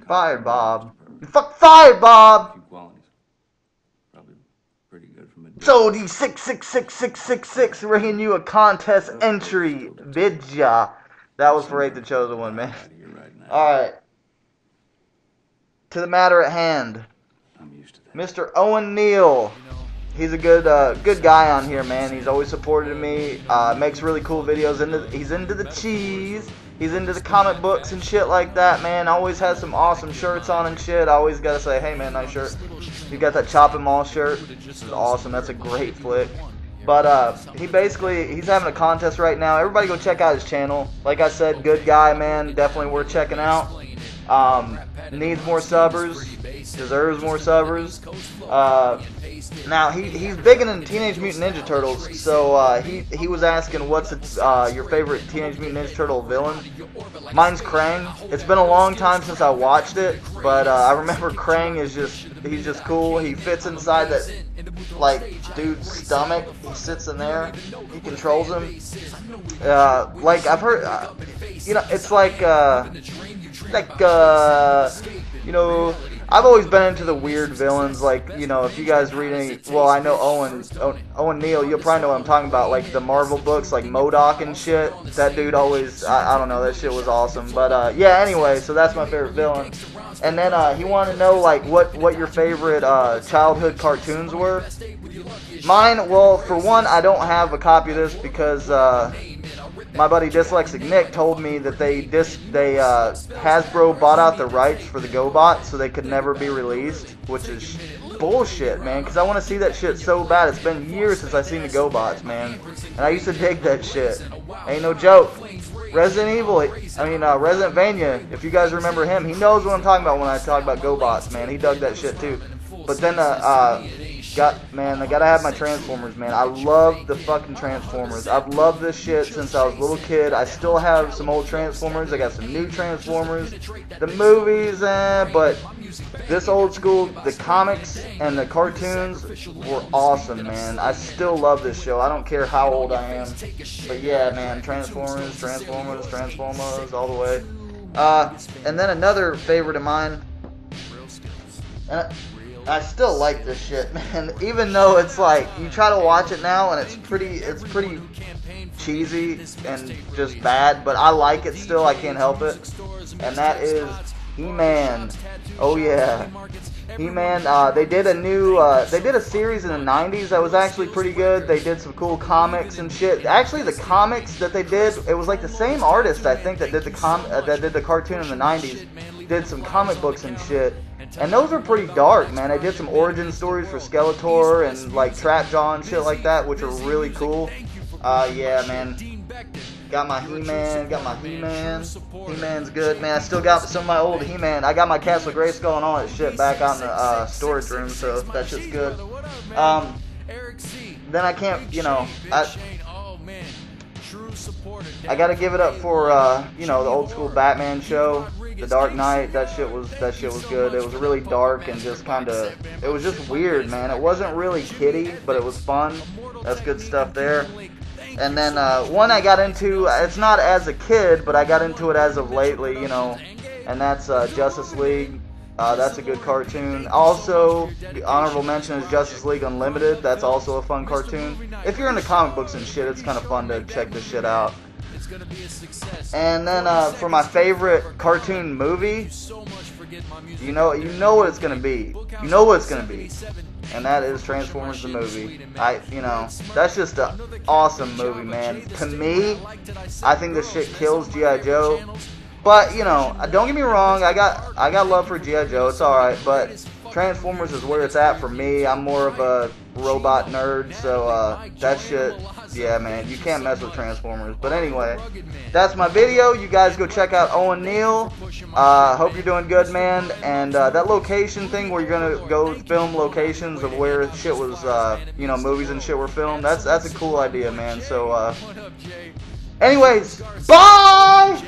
Fired Bob. Fuck fired Bob! Jody 666666 ringing you a contest entry, vidya. That was for Rate the Chosen One, man. Alright. To the matter at hand. Mr. Owenneil. He's a good guy on here, man. He's always supported me. Makes really cool videos. He's into the cheese. He's into the comic books and shit like that, man. Always has some awesome shirts on and shit. I always gotta say, hey man, nice shirt. You got that Chop 'Em All shirt. This is awesome. That's a great flick. But he's having a contest right now. Everybody go check out his channel. Like I said, good guy, man. Definitely worth checking out. Needs more subbers. Deserves more subbers. Now he's big into Teenage Mutant Ninja Turtles, so he was asking what's your favorite Teenage Mutant Ninja Turtle villain. Mine's Krang. It's been a long time since I watched it, but I remember Krang he's just cool. He fits inside that like dude's stomach. He sits in there. He controls him. Like I've heard, it's like you know. I've always been into the weird villains, like, if you guys read any, well, I know Owenneil, you'll probably know what I'm talking about, like the Marvel books, like MODOK and shit. That dude always, I don't know, that shit was awesome. But, yeah, anyway, so that's my favorite villain. And then he wanted to know, like, what your favorite childhood cartoons were. Mine, well, for one, I don't have a copy of this because, my buddy Dyslexic Nick told me that Hasbro bought out the rights for the GoBots so they could never be released, which is bullshit, man, because I want to see that shit so bad. It's been years since I've seen the GoBots, man, and I used to dig that shit. Ain't no joke. Resident Vania, if you guys remember him, he knows what I'm talking about when I talk about GoBots, man. He dug that shit too. But then, I gotta have my Transformers, man. I love the fucking Transformers. I've loved this shit since I was a little kid. I still have some old Transformers. I got some new Transformers. The movies, but this old school, the comics and the cartoons were awesome, man. I still love this show. I don't care how old I am. But yeah, man, Transformers, all the way. And then another favorite of mine, I still like this shit, man. Even though it's like you try to watch it now and it's pretty cheesy and just bad, but I like it still. I can't help it. And that is He-Man. Oh yeah, He-Man. They did a series in the '90s that was actually pretty good. They did some cool comics and shit. Actually, the comics that they did, it was like the same artist, I think, that did the cartoon in the '90s. Did some comic books and shit. And those are pretty dark, man. I did some origin stories for Skeletor and like Trapjaw and shit like that, which are really cool. Yeah, man. Got my He-Man. He-Man's good, man. I still got some of my old He-Man. I got my Castle Grayskull and all that shit back on the storage room, so that shit's good. Then I can't, I gotta give it up for the old school Batman show, The Dark Knight. That shit was good. It was really dark and just it was just weird, man. It wasn't really kiddie, but it was fun. That's good stuff there. And then one I got into, it's not as a kid, but I got into it as of lately, and that's Justice League. That's a good cartoon. Also, the honorable mention is Justice League Unlimited. That's also a fun cartoon. If you're into comic books and shit, it's kind of fun to check this shit out. And then for my favorite cartoon movie, you know what it's gonna be. You know what it's gonna be, and that is Transformers the movie. That's just an awesome movie, man. To me, I think this shit kills G.I. Joe. But, don't get me wrong, I got love for G.I. Joe, it's alright, but Transformers is where it's at for me. I'm more of a robot nerd, so that shit, yeah, man, you can't mess with Transformers. But anyway, that's my video. You guys go check out Owenneil. Hope you're doing good, man. And that location thing where you're gonna go film locations of where shit was, movies and shit were filmed, that's a cool idea, man. So, anyways, bye!